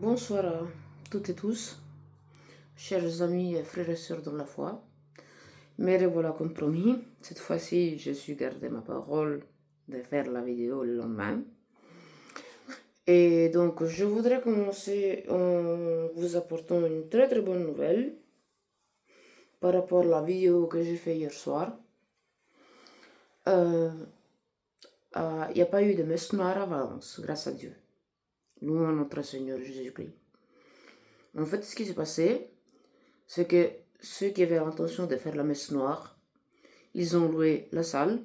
Bonsoir à toutes et tous, chers amis et frères et sœurs dans la foi. Me revoilà comme promis. Cette fois-ci, je suis gardé ma parole de faire la vidéo le lendemain. Et donc, je voudrais commencer en vous apportant une très bonne nouvelle par rapport à la vidéo que j'ai fait hier soir. Il n'y a pas eu de messe noire à Valence, grâce à Dieu. Nous, notre Seigneur Jésus-Christ. En fait, ce qui s'est passé, c'est que ceux qui avaient l'intention de faire la messe noire, ils ont loué la salle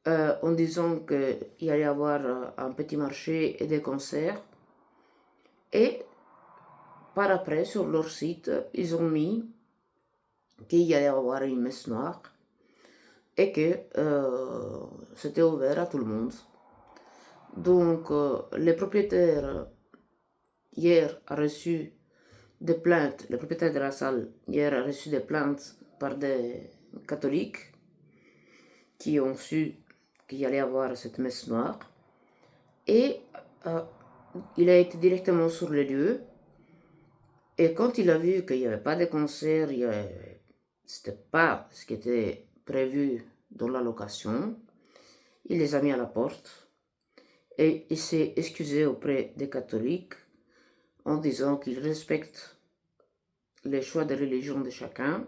en disant qu'il allait y avoir un petit marché et des concerts. Et par après, sur leur site, ils ont mis qu'il y allait y avoir une messe noire et que c'était ouvert à tout le monde. Donc, les propriétaires hier a reçu des plaintes, le propriétaire de la salle hier a reçu des plaintes par des catholiques qui ont su qu'il allait y avoir cette messe noire. Et il a été directement sur les lieux. Et quand il a vu qu'il n'y avait pas de concert, c'était pas ce qui était prévu dans la location, il les a mis à la porte. Et il s'est excusé auprès des catholiques en disant qu'il respecte les choix de religion de chacun,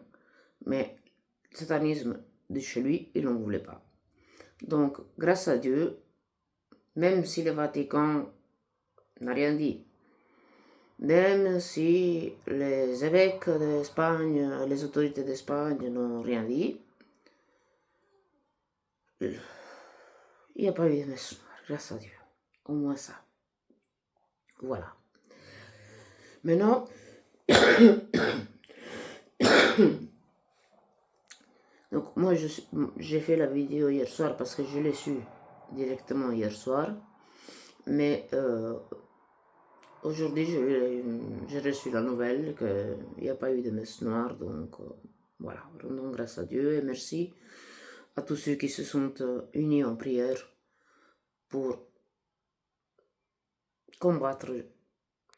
mais le satanisme de chez lui, il n'en voulait pas. Donc, grâce à Dieu, même si le Vatican n'a rien dit, même si les évêques d'Espagne, les autorités d'Espagne n'ont rien dit, il n'y a pas eu de messe noire, grâce à Dieu. Au moins ça. Voilà. Maintenant, donc moi j'ai fait la vidéo hier soir parce que je l'ai su directement hier soir, mais aujourd'hui j'ai reçu la nouvelle qu'il n'y a pas eu de messe noire, donc voilà, rendons grâce à Dieu et merci à tous ceux qui se sont unis en prière pour combattre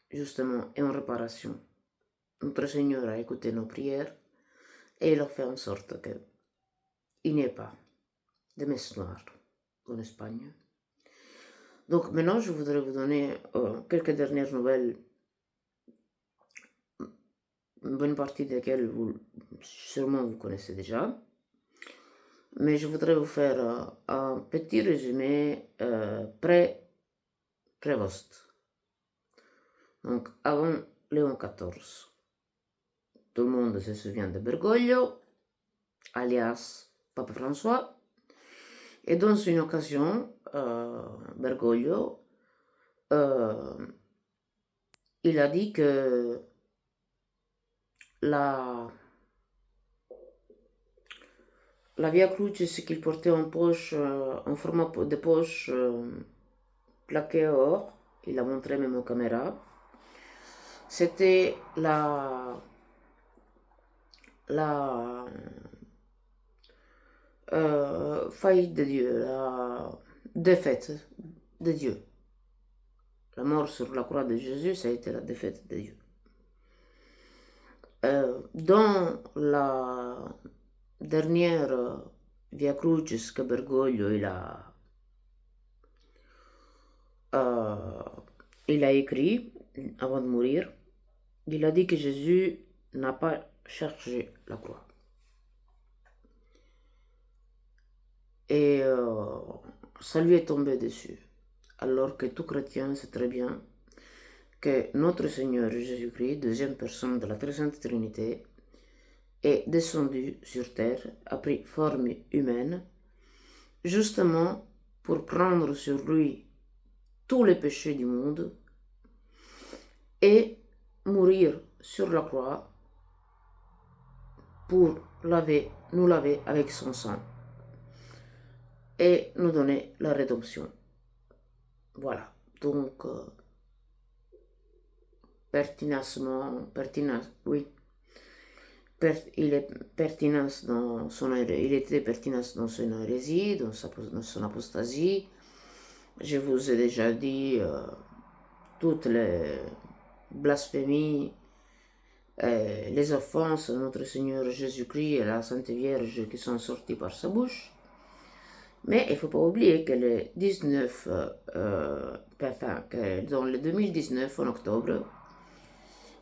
justement et en réparation. Notre Seigneur a écouté nos prières et il a fait en sorte qu'il n'y ait pas de messe noire en Espagne. Donc maintenant, je voudrais vous donner quelques dernières nouvelles, une bonne partie desquelles sûrement vous connaissez déjà. Mais je voudrais vous faire un petit résumé pré-Prévost. Donc avant Léon XIV. Tout le monde se souvient de Bergoglio, alias Pape François. Et dans une occasion, Bergoglio, il a dit que la Via Crucis qu'il portait en poche, en format de poche plaqué or, il a montré même aux caméras, c'était la faillite de Dieu, la défaite de Dieu. La mort sur la croix de Jésus, ça a été la défaite de Dieu. Dans la dernière Via Crucis que Bergoglio il a écrit avant de mourir, il a dit que Jésus n'a pas cherché la croix. Et ça lui est tombé dessus. Alors que tout chrétien sait très bien que notre Seigneur Jésus-Christ, deuxième personne de la Très Sainte Trinité, est descendu sur terre, a pris forme humaine, justement pour prendre sur lui tous les péchés du monde et mourir sur la croix pour nous laver avec son sang et nous donner la rédemption. Voilà, donc il est pertinent dans il était pertinent dans son hérésie, dans son apostasie. Je vous ai déjà dit toutes les blasphémies, les offenses à notre Seigneur Jésus-Christ et à la Sainte Vierge qui sont sorties par sa bouche. Mais il ne faut pas oublier que le 19, que dans le 2019, en octobre,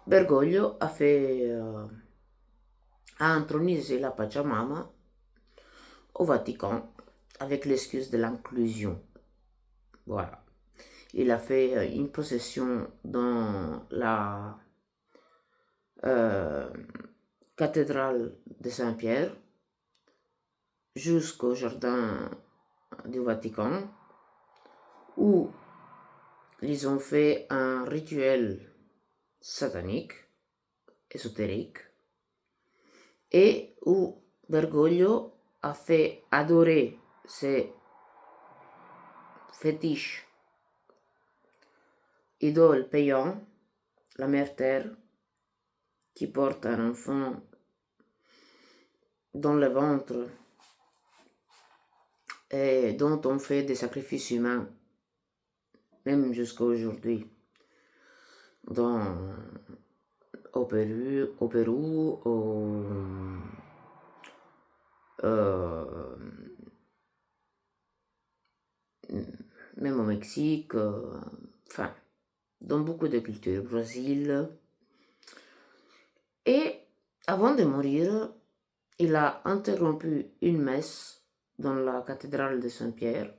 Bergoglio a intronisé la Pachamama au Vatican avec l'excuse de l'inclusion. Voilà. Il a fait une procession dans la cathédrale de Saint-Pierre jusqu'au jardin du Vatican où ils ont fait un rituel satanique, ésotérique, et où Bergoglio a fait adorer ses fétiches idoles payants, la Mère Terre, qui porte un enfant dans le ventre et dont on fait des sacrifices humains, même jusqu'à aujourd'hui, au Pérou, même au Mexique, enfin, dans beaucoup de cultures, Brésil. Et avant de mourir, il a interrompu une messe dans la cathédrale de Saint-Pierre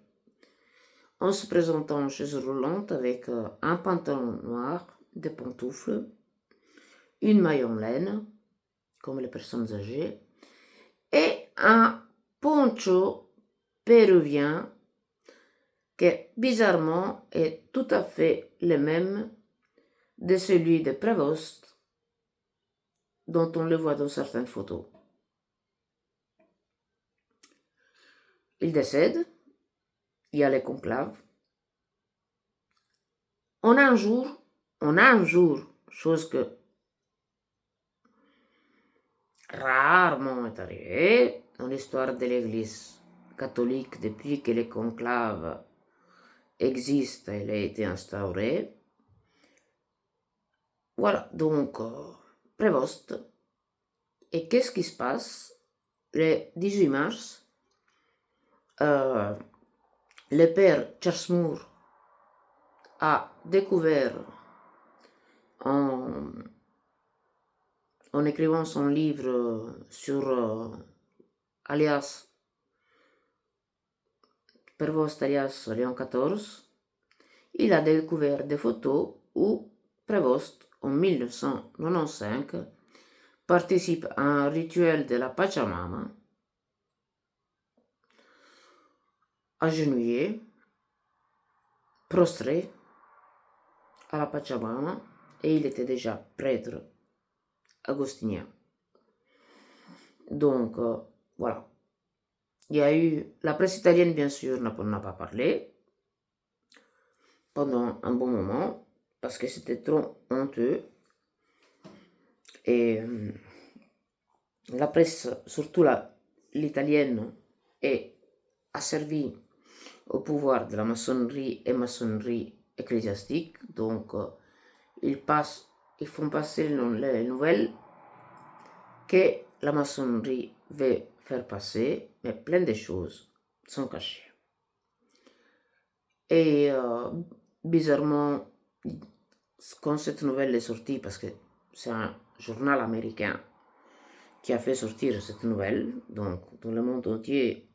en se présentant en chaise roulante avec un pantalon noir, des pantoufles, une maille en laine, comme les personnes âgées, et un poncho péruvien qui bizarrement est tout à fait le même de celui de Prévost dont on le voit dans certaines photos. Il décède, il y a les conclaves. On a un jour, chose que rarement est arrivée dans l'histoire de l'Église catholique depuis que les conclaves existent et il a été instauré. Voilà, donc, Prévost. Et qu'est-ce qui se passe? Le 18 mars, le père Chasmour a découvert en écrivant son livre sur alias Prévost alias Léon XIV, il a découvert des photos où Prévost, en 1995, participe à un rituel de la Pachamama, agenouillé, prostré à la Pachamama, et il était déjà prêtre agostinien. Donc, voilà. Il y a eu la presse italienne, bien sûr, n'a pas parlé pendant un bon moment parce que c'était trop honteux. Et la presse, surtout l'italienne, est asservie au pouvoir de la maçonnerie et maçonnerie ecclésiastique. Donc, ils font passer les nouvelles que la maçonnerie veut faire passer, mais plein de choses sont cachées. Et bizarrement, quand cette nouvelle est sortie, parce que c'est un journal américain qui a fait sortir cette nouvelle, donc dans le monde entier,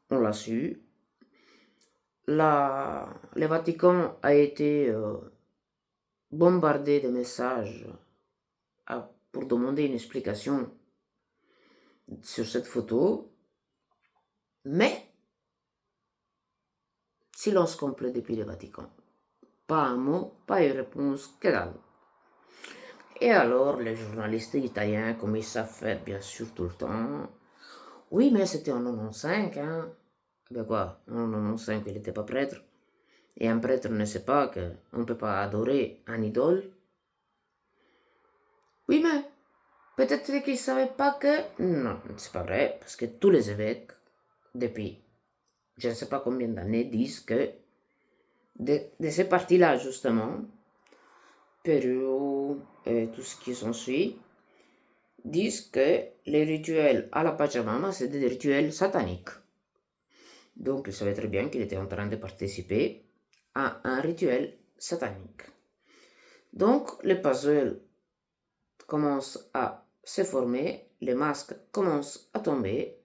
on l'a su, le Vatican a été bombardé de messages pour demander une explication sur cette photo, mais silence complet depuis le Vatican. Pas un mot, pas une réponse, que dalle. Et alors, les journalistes italiens, comme ils savent faire bien sûr tout le temps, oui, mais c'était en 95, hein. Ben quoi, en 95, il n'était pas prêtre. Et un prêtre ne sait pas qu'on ne peut pas adorer un idole. Oui, mais peut-être qu'ils ne savaient pas que... Non, c'est pas vrai, parce que tous les évêques, depuis je ne sais pas combien d'années, disent que de ces parties-là, justement, Pérou et tout ce qui s'ensuit, disent que les rituels à la Pachamama, c'est des rituels sataniques. Donc, il savait très bien qu'il était en train de participer à un rituel satanique. Donc, les puzzles commencent à se former, les masques commencent à tomber,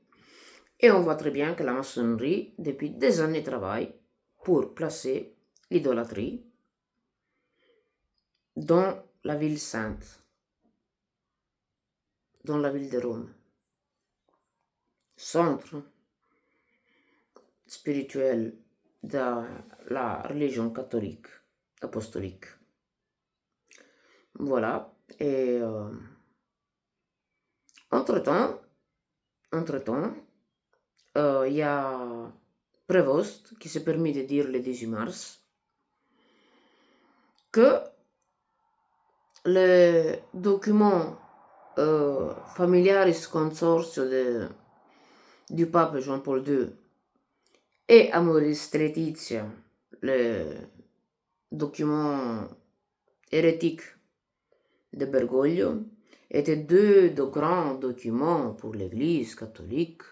et on voit très bien que la maçonnerie, depuis des années, travaille pour placer l'idolâtrie dans la ville sainte, dans la ville de Rome, centre spirituel de la religion catholique, apostolique. Voilà. Et entre-temps, il y a Prévost qui s'est permis de dire le 18 mars que le document Familiaris Consortio du pape Jean-Paul II et Amoris Laetitia, le document hérétique de Bergoglio, étaient deux de grands documents pour l'Église catholique.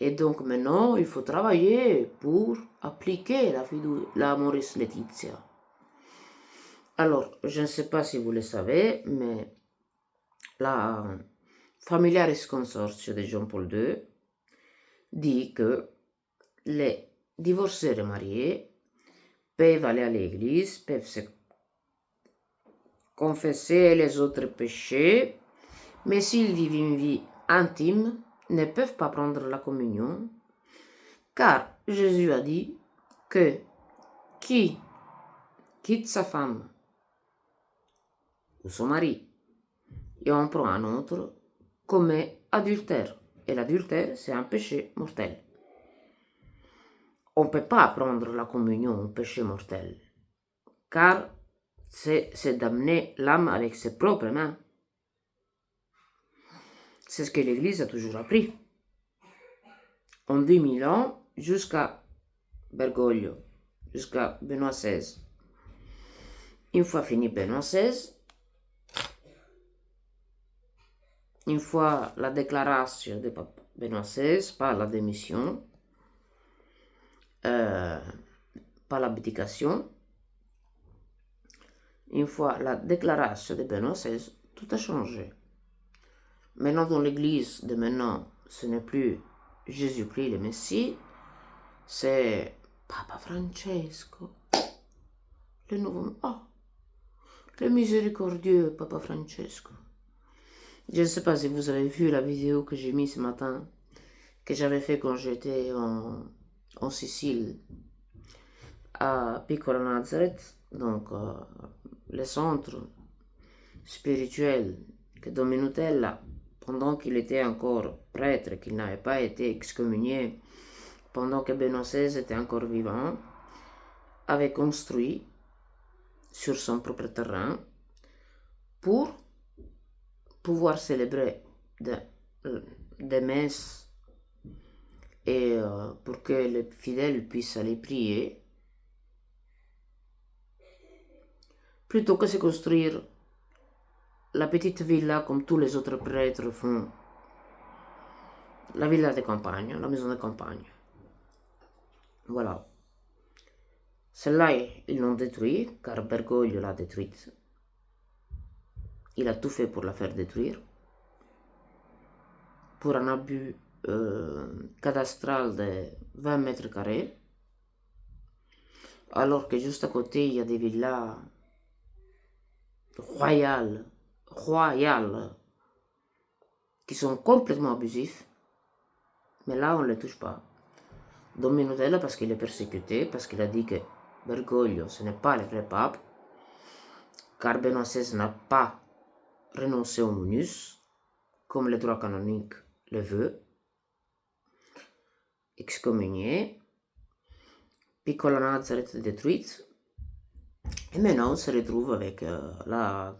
Et donc maintenant, il faut travailler pour appliquer la Amoris Laetitia. Alors, je ne sais pas si vous le savez, mais la Familiaris Consortio de Jean-Paul II dit que les divorcés remariés peuvent aller à l'église, peuvent se confesser les autres péchés, mais s'ils vivent une vie intime, ne peuvent pas prendre la communion, car Jésus a dit que qui quitte sa femme ou son mari et en prend un autre commet adultère. Et l'adultère, c'est un péché mortel. On ne peut pas prendre la communion au péché mortel, car c'est d'amener l'âme avec ses propres mains. C'est ce que l'Église a toujours appris. En 2000 ans, jusqu'à Bergoglio, jusqu'à Benoît XVI. Une fois fini Benoît XVI, une fois la déclaration de pape Benoît XVI, pas la démission, pas l'abdication, une fois la déclaration de Benoît XVI, tout a changé. Maintenant, dans l'Église de maintenant, ce n'est plus Jésus-Christ le Messie, c'est Papa Francesco, le nouveau... Oh, le miséricordieux Papa Francesco. Je ne sais pas si vous avez vu la vidéo que j'ai mise ce matin, que j'avais fait quand j'étais en Sicile, à Piccola Nazareth, donc le centre spirituel que Domino Nutella, pendant qu'il était encore prêtre, qu'il n'avait pas été excommunié, pendant que Benoît XVI était encore vivant, avait construit sur son propre terrain pour pouvoir célébrer des messes et pour que les fidèles puissent aller prier, plutôt que de construire la petite villa comme tous les autres prêtres font, la villa de campagne, la maison de campagne. Voilà. Celle-là, ils l'ont détruite, car Bergoglio l'a détruite. Il a tout fait pour la faire détruire. Pour un abus cadastral de 20 mètres carrés. Alors que juste à côté, il y a des villas royales, qui sont complètement abusifs. Mais là, on ne les touche pas. Domino Nutella parce qu'il est persécuté, parce qu'il a dit que Bergoglio, ce n'est pas le vrai pape, car Benoît XVI n'a pas renoncé au munus, comme le droit canonique le veut, excommunié, Piccola Nazareth détruite, et maintenant on se retrouve avec la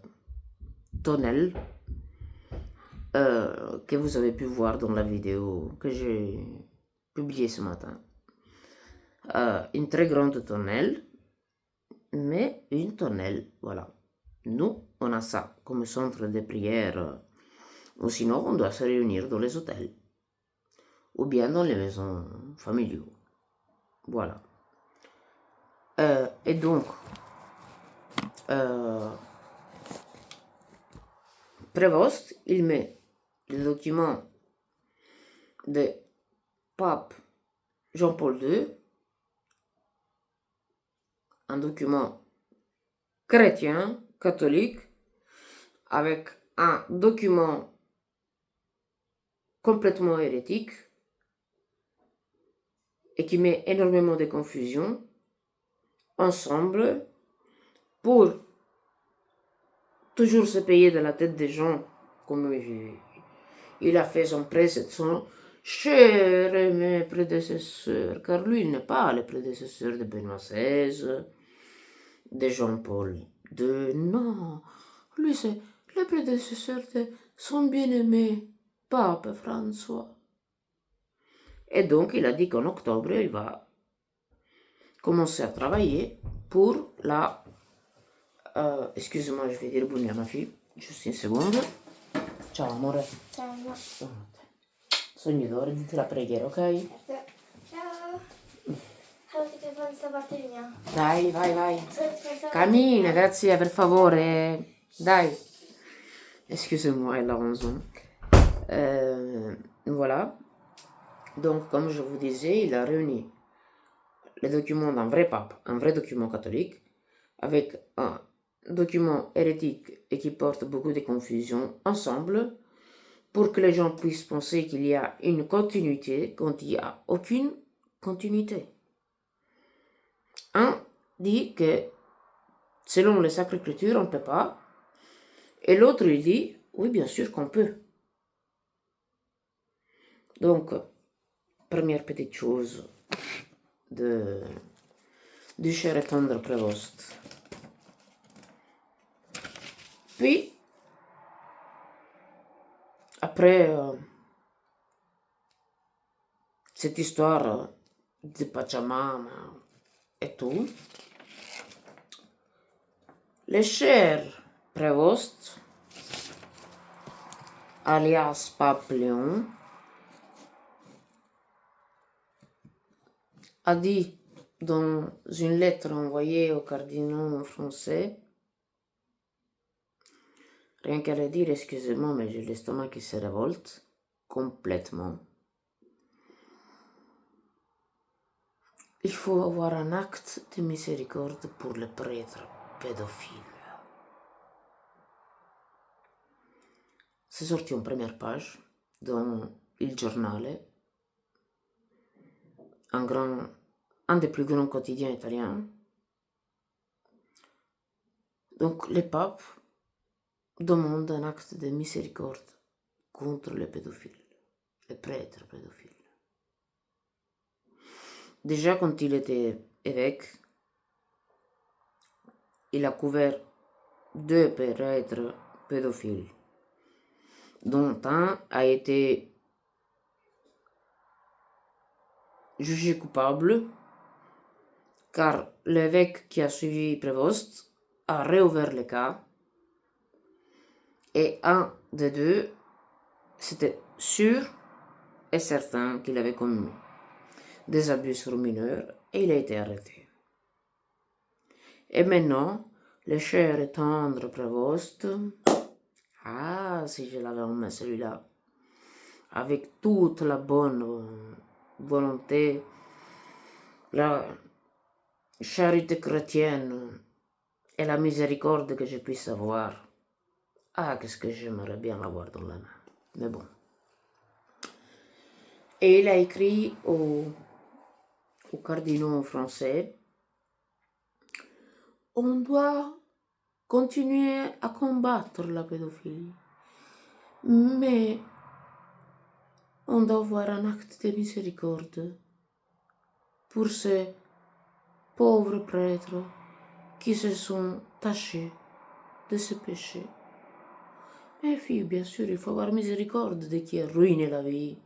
tonnelle que vous avez pu voir dans la vidéo que j'ai publiée ce matin. une très grande tonnelle, mais une tonnelle, voilà. Nous, on a ça comme centre de prière, ou sinon on doit se réunir dans les hôtels, ou bien dans les maisons familiales. Voilà. Et donc, Prévost, il met le document de pape Jean-Paul II, un document chrétien, catholique, avec un document complètement hérétique et qui met énormément de confusion ensemble pour toujours se payer de la tête des gens comme il a fait son précédent, cher mes prédécesseurs, car lui il n'est pas le prédécesseur de Benoît XVI, de Jean-Paul II, non, lui c'est le prédécesseur de son bien-aimé pape François. Et donc il a dit qu'en octobre il va commencer à travailler pour la... excusez-moi, je vais dire bonne à ma fille, juste une seconde. Ciao amore. Ciao. Sogno d'oro, dite la preghiera, ok? Ciao. Allora che fare questa mia. Dai, vai. Cammina, grazie, per favore. Dai. Excusez-moi, elle a raison. Voilà. Donc, comme je vous disais, il a réuni les documents d'un vrai pape, un vrai document catholique, avec un document hérétique et qui porte beaucoup de confusion ensemble, pour que les gens puissent penser qu'il y a une continuité quand il n'y a aucune continuité. Un dit que selon les Sacres Écritures, on ne peut pas, et l'autre il dit, oui, bien sûr qu'on peut. Donc, première petite chose du cher et tendre Prévost. Puis, après cette histoire de Pachamama et tout, le cher Prévost, alias Pape Léon, a dit dans une lettre envoyée aux cardinaux français, rien qu'à le dire, excusez-moi, mais j'ai l'estomac qui se révolte complètement. Il faut avoir un acte de miséricorde pour les prêtres pédophiles. C'est sorti en première page dans Il Giornale, un des plus grands quotidiens italiens. Donc les papes demandent un acte de miséricorde contre les pédophiles, les prêtres pédophiles. Déjà quand il était évêque, il a couvert 2 prêtres pédophiles, dont un a été jugé coupable car l'évêque qui a suivi Prévost a réouvert le cas et un des deux, c'était sûr et certain qu'il avait commis des abus sur mineurs et il a été arrêté. Et maintenant, le cher et tendre Prévost, si je l'avais en main celui-là, avec toute la bonne volonté, la charité chrétienne et la miséricorde que je puisse avoir, qu'est-ce que j'aimerais bien l'avoir dans la main. Mais bon. Et il a écrit aux cardinaux français, on doit continuer à combattre la pédophilie, mais on doit avoir un acte de miséricorde pour ces pauvres prêtres qui se sont tachés de ce péché. Mais fille, bien sûr, il faut avoir miséricorde de qui a ruiné la vie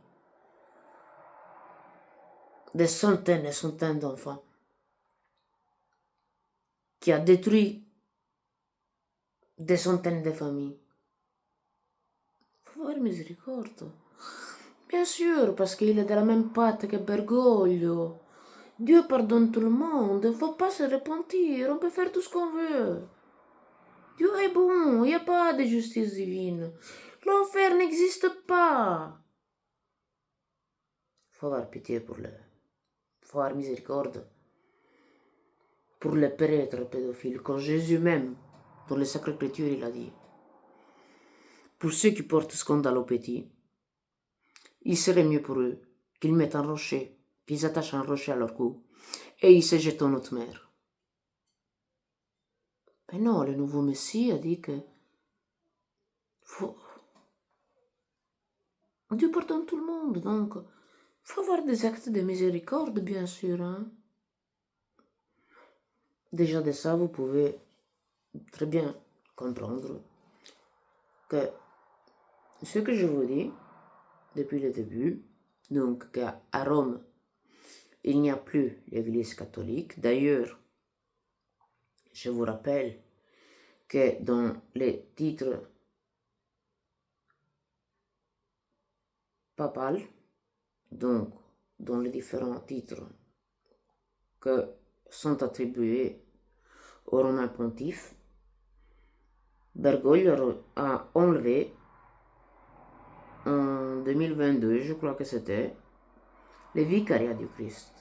des centaines et centaines d'enfants, qui a détruit des centaines de familles. Il faut avoir miséricorde. Bien sûr, parce qu'il est de la même pâte que Bergoglio. Dieu pardonne tout le monde, il ne faut pas se repentir, on peut faire tout ce qu'on veut. Dieu est bon, il n'y a pas de justice divine. L'enfer n'existe pas. Il faut avoir pitié pour le... Il faut avoir miséricorde pour les prêtres pédophiles, quand Jésus même, dans les Sacrées Écritures, il a dit, pour ceux qui portent scandale aux petits, il serait mieux pour eux qu'ils mettent un rocher, qu'ils attachent un rocher à leur cou, et ils se jettent en haute mer. Mais non, le nouveau Messie a dit que Dieu pardonne tout le monde, donc il faut avoir des actes de miséricorde, bien sûr. Hein? Déjà de ça, vous pouvez très bien comprendre que ce que je vous dis depuis le début, donc qu'à Rome, il n'y a plus l'Église catholique. D'ailleurs, je vous rappelle que dans les titres papales, donc dans les différents titres que sont attribués au Romain pontife, Bergoglio a enlevé en 2022, je crois que c'était, le vicariat du Christ.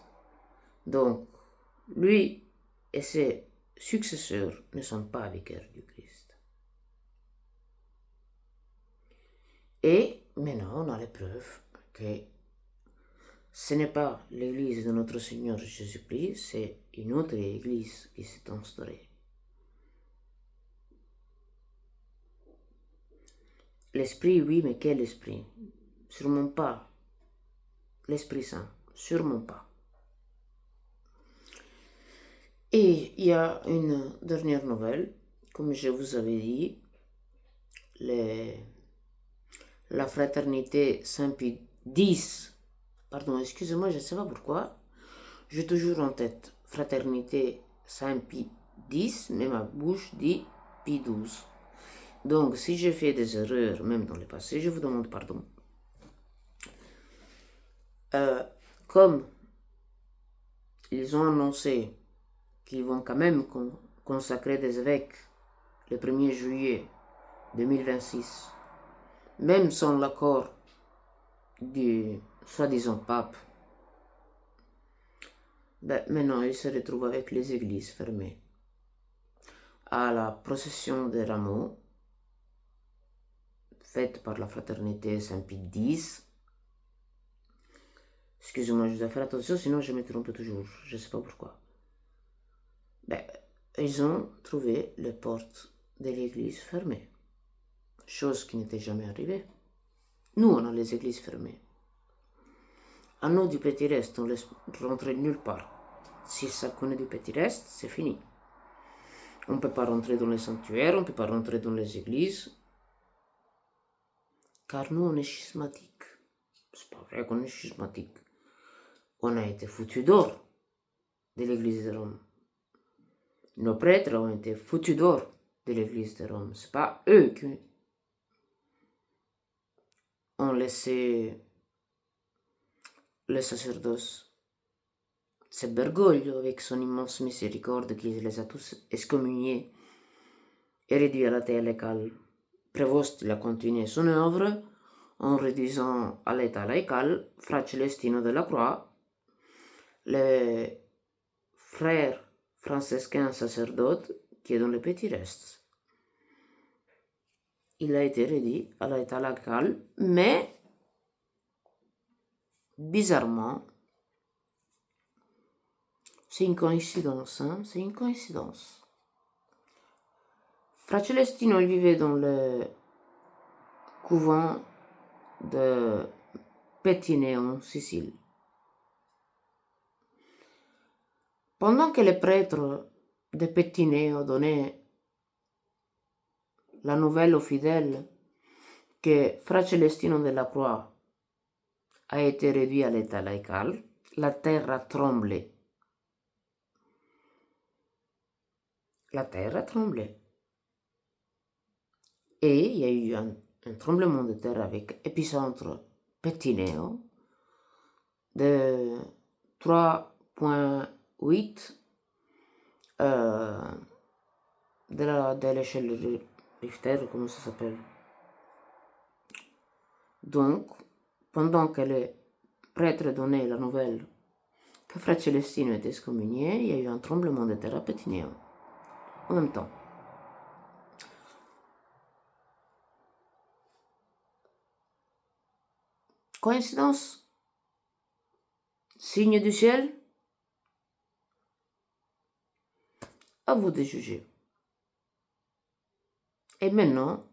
Donc, lui et ses successeurs ne sont pas vicaires du Christ. Et maintenant, on a les preuves que ce n'est pas l'église de notre Seigneur Jésus-Christ, c'est une autre église qui s'est instaurée. L'Esprit, oui, mais quel esprit? Sûrement pas l'Esprit Saint, sûrement pas. Et il y a une dernière nouvelle, comme je vous avais dit, la fraternité Saint-Pie X, pardon, excusez-moi, je ne sais pas pourquoi, j'ai toujours en tête fraternité Saint-Pie X, mais ma bouche dit Pie XII. Donc, si j'ai fait des erreurs, même dans le passé, je vous demande pardon. Comme ils ont annoncé qu'ils vont quand même consacrer des évêques le 1er juillet 2026, même sans l'accord du soi-disant pape, maintenant ils se retrouvent avec les églises fermées. À la procession des rameaux, faite par la fraternité Saint-Pie X, excusez-moi, je dois faire attention, sinon je me trompe toujours, je ne sais pas pourquoi. Ils ont trouvé les portes de l'église fermées, chose qui n'était jamais arrivée. Nous, on a les églises fermées. À nous, du petit reste, on laisse rentrer nulle part. Si ça connaît du petit reste, c'est fini. On ne peut pas rentrer dans les sanctuaires, on ne peut pas rentrer dans les églises, car nous, on est schismatique. C'est pas vrai qu'on est schismatique. On a été foutus d'or de l'église de Rome. Nos prêtres ont été foutus d'or de l'église de Rome. C'est pas eux qui ont laissé le sacerdoce. C'est Bergoglio, avec son immense miséricorde, qui les a tous excommuniés et réduits à la terre légale. Prévost il a continué son œuvre en réduisant à l'état laical Fra Celestino de la Croix, le frère franciscain sacerdote qui est dans le petit reste. Il a été réduit à l'état laical, mais bizarrement, c'est une coïncidence, hein? C'est une coïncidence. Fra Celestino, il vivait dans le couvent de Pettineo en Sicile. Pendant que les prêtres de Pettineo donnaient la nouvelle aux fidèles que Fra Celestino de la Croix a été réduit à l'état laical, la terre a tremblé. La terre a tremblé. Et il y a eu un tremblement de terre avec épicentre Pétinéo de 3,8 de l'échelle de Richter, comment ça s'appelle. Donc, pendant que les prêtres donnaient la nouvelle que Frère Celestino était excommunié, il y a eu un tremblement de terre à Pétinéo en même temps. Coïncidence? Signe du ciel? À vous de juger. Et maintenant,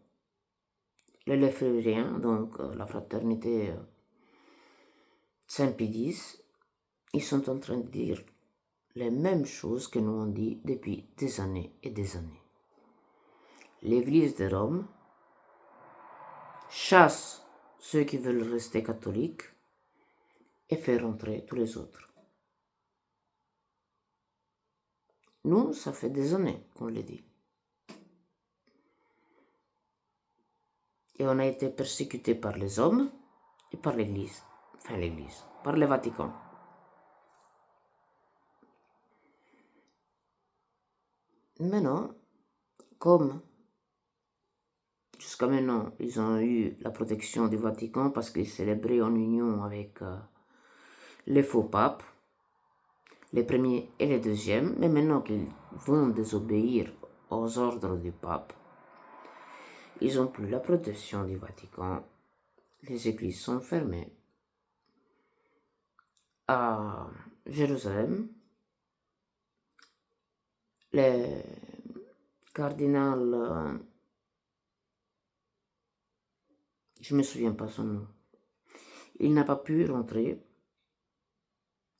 les léphrériens, donc la fraternité Saint-Pie X, ils sont en train de dire les mêmes choses que nous on dit depuis des années et des années. L'Église de Rome chasse ceux qui veulent rester catholiques et fait rentrer tous les autres. Nous, ça fait des années qu'on le dit. Et on a été persécutés par les hommes et par l'Église. Enfin l'Église, par le Vatican. Maintenant, comme jusqu'à maintenant, ils ont eu la protection du Vatican parce qu'ils célébraient en union avec les faux papes, les premiers et les deuxièmes, mais maintenant qu'ils vont désobéir aux ordres du pape, ils n'ont plus la protection du Vatican. Les églises sont fermées. À Jérusalem, le cardinal, je ne me souviens pas son nom, il n'a pas pu rentrer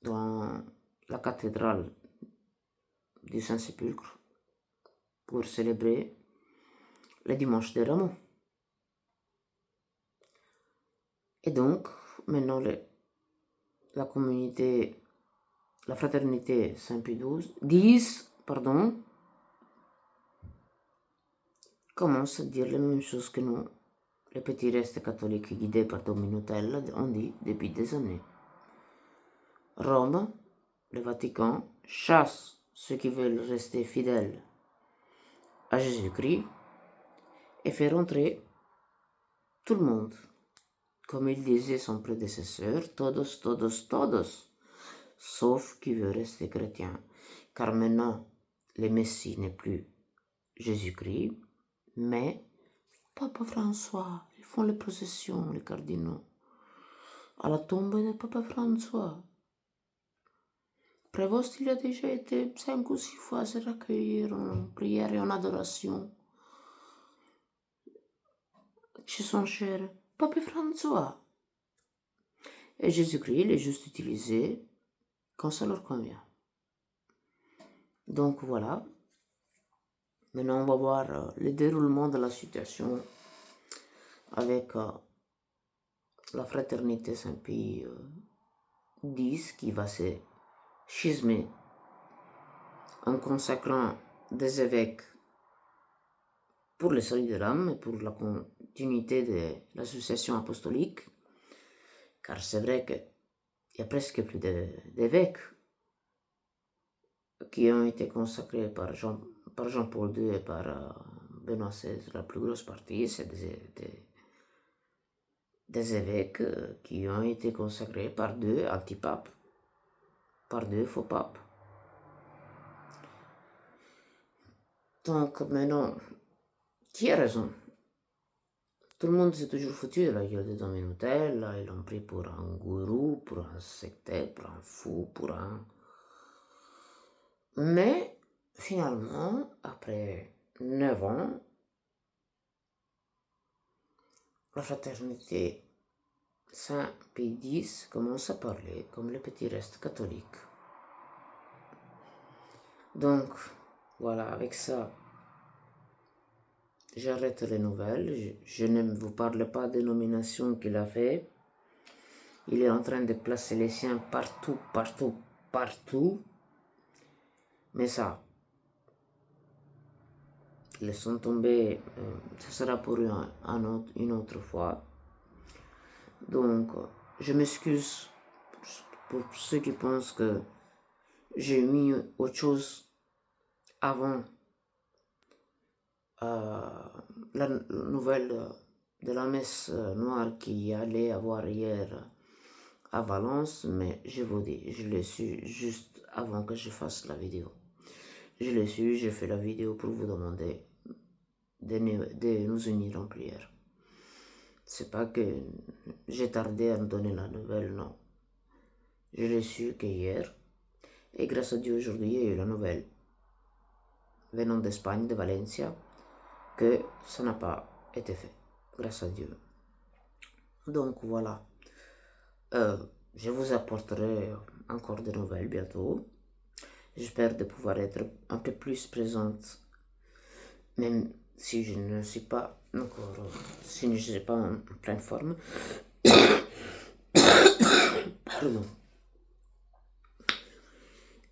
dans la cathédrale du Saint-Sépulcre pour célébrer le dimanche des Rameaux. Et donc, maintenant, la communauté, la fraternité Saint-Pie X, commence à dire les mêmes choses que nous, les petits restes catholiques guidés par Dominutella, on dit depuis des années. Rome, le Vatican, chasse ceux qui veulent rester fidèles à Jésus-Christ et fait rentrer tout le monde. Comme il disait son prédécesseur, todos, sauf qui veut rester chrétien. Car maintenant, le Messie n'est plus Jésus-Christ, mais Papa François. Ils font les processions, les cardinaux, à la tombe de Papa François. Prévost, il a déjà été 5 ou 6 fois à se recueillir en prière et en adoration chez son cher Papa François. Et Jésus-Christ, il est juste utilisé quand ça leur convient. Donc voilà. Maintenant, on va voir le déroulement de la situation avec la fraternité Saint-Pie X qui va se schismer en consacrant des évêques pour le salut de l'âme et pour la continuité de l'association apostolique, car c'est vrai qu'il y a presque plus d'évêques qui ont été consacrés par Jean-Paul II et par Benoît XVI. La plus grosse partie, c'est des évêques qui ont été consacrés par 2 antipapes, par 2 faux papes. Donc maintenant, qui a raison? Tout le monde s'est toujours foutu de la gueule de Dominutella, ils l'ont pris pour un gourou, pour un sectaire, pour un fou, pour un... Mais finalement, après 9 ans, la fraternité Saint-Pie X commence à parler comme le petit reste catholique. Donc, voilà, avec ça, j'arrête les nouvelles. Je ne vous parle pas des nominations qu'il a fait. Il est en train de placer les siens partout, partout, partout. Mais ça, laissons tomber, ce sera pour une autre fois. Donc, je m'excuse pour ceux qui pensent que j'ai mis autre chose avant la nouvelle de la messe noire qui allait avoir hier à Valence, mais je vous dis, je l'ai su juste avant que je fasse la vidéo. Je l'ai su, j'ai fait la vidéo pour vous demander de nous unir en prière. C'est pas que j'ai tardé à nous donner la nouvelle, non. Je l'ai su qu'hier, et grâce à Dieu aujourd'hui, il y a eu la nouvelle venant d'Espagne, de Valencia, que ça n'a pas été fait, grâce à Dieu. Donc voilà, je vous apporterai encore des nouvelles bientôt. J'espère de pouvoir être un peu plus présente, même si je ne suis pas encore, si je ne suis pas en pleine forme. Pardon.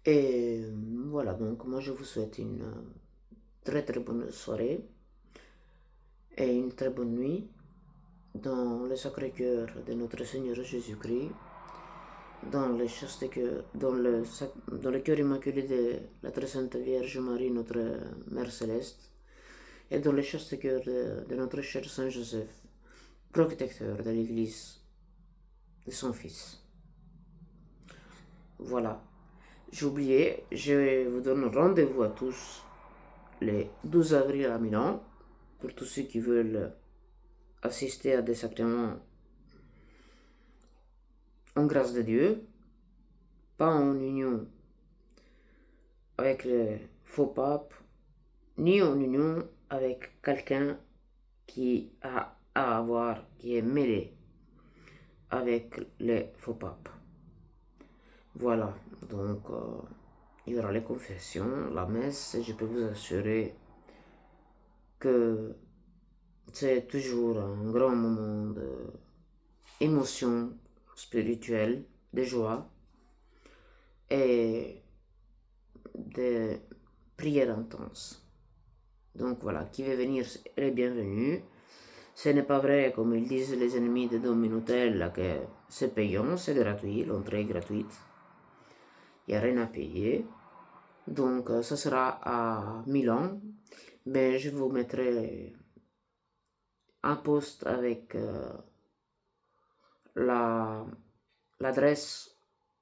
Et voilà, donc moi je vous souhaite une très très bonne soirée et une très bonne nuit dans le Sacré-Cœur de notre Seigneur Jésus-Christ, dans le cœur immaculé de la très sainte Vierge Marie, notre Mère Céleste, et dans le chaste cœur de notre cher Saint Joseph, protecteur de l'Église de son Fils. Voilà. J'ai oublié, je vous donne rendez-vous à tous le 12 avril à Milan, pour tous ceux qui veulent assister à des sacrements en grâce de Dieu, pas en union avec le faux pape, ni en union avec quelqu'un qui a à avoir, qui est mêlé avec les faux papes. Voilà, donc il y aura les confessions, la messe, et je peux vous assurer que c'est toujours un grand moment d'émotion spirituelle, de joie et de prière intense. Donc voilà, qui veut venir est bienvenu. Ce n'est pas vrai, comme ils disent les ennemis de Don Minutel, que c'est payant, c'est gratuit, l'entrée est gratuite. Il n'y a rien à payer. Donc ça sera à Milan, mais je vous mettrai un post avec l'adresse,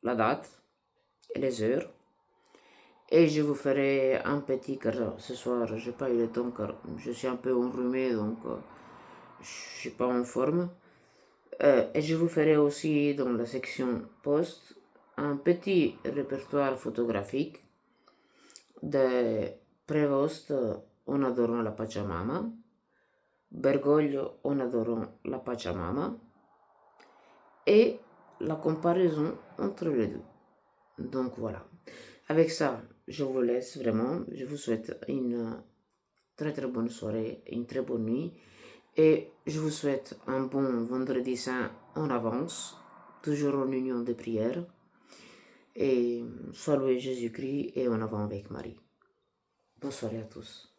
la date et les heures. Et je vous ferai un petit, car ce soir je n'ai pas eu le temps car je suis un peu enrhumé, donc je ne suis pas en forme. Et je vous ferai aussi dans la section post un petit répertoire photographique de Prévost en adorant la Pachamama, Bergoglio en adorant la Pachamama, et la comparaison entre les deux. Donc voilà. Avec ça, je vous laisse vraiment. Je vous souhaite une très très bonne soirée, une très bonne nuit. Et je vous souhaite un bon vendredi saint en avance, toujours en union de prière. Et saluez Jésus-Christ et en avant avec Marie. Bonne soirée à tous.